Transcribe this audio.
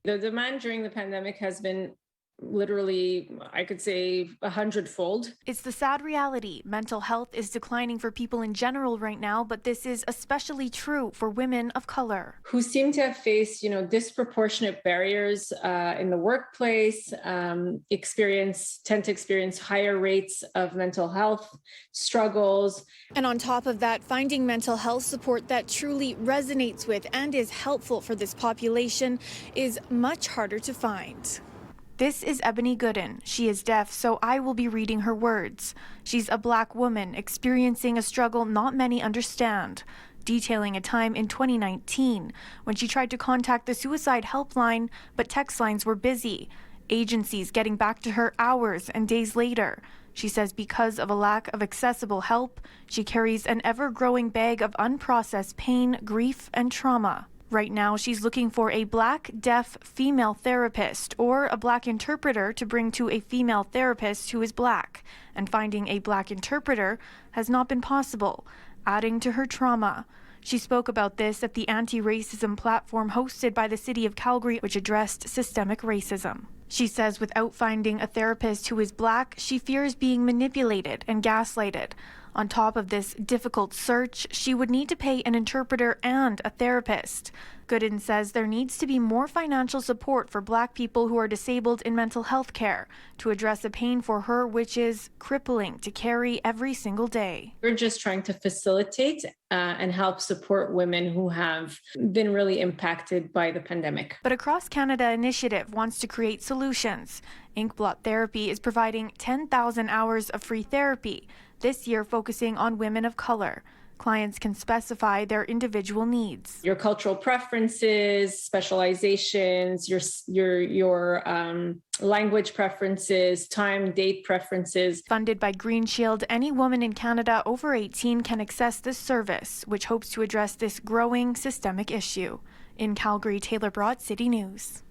The demand during the pandemic has been literally, I could say, 100-fold. It's the sad reality. Mental health is declining for people in general right now, but this is especially true for women of color. Who seem to have faced, disproportionate barriers in the workplace, tend to experience higher rates of mental health struggles. And on top of that, finding mental health support that truly resonates with and is helpful for this population is much harder to find. This is Ebony Gooden. She is deaf, so I will be reading her words. She's a Black woman experiencing a struggle not many understand, detailing a time in 2019 when she tried to contact the suicide helpline, but text lines were busy. Agencies getting back to her hours and days later. She says because of a lack of accessible help, she carries an ever-growing bag of unprocessed pain, grief, and trauma. Right now, she's looking for a Black, deaf, female therapist or a Black interpreter to bring to a female therapist who is Black. And finding a Black interpreter has not been possible, adding to her trauma. She spoke about this at the anti-racism platform hosted by the city of Calgary, which addressed systemic racism. She says without finding a therapist who is Black, she fears being manipulated and gaslighted. On top of this difficult search, she would need to pay an interpreter and a therapist. Gooden says there needs to be more financial support for Black people who are disabled in mental health care to address a pain for her which is crippling to carry every single day. We're just trying to facilitate and help support women who have been really impacted by the pandemic. But Across Canada Initiative wants to create solutions. Inkblot Therapy is providing 10,000 hours of free therapy, this year focusing on women of color. Clients can specify their individual needs. Your cultural preferences, specializations, your language preferences, time, date preferences. Funded by Green Shield, any woman in Canada over 18 can access this service, which hopes to address this growing systemic issue. In Calgary, Taylor Brott, City News.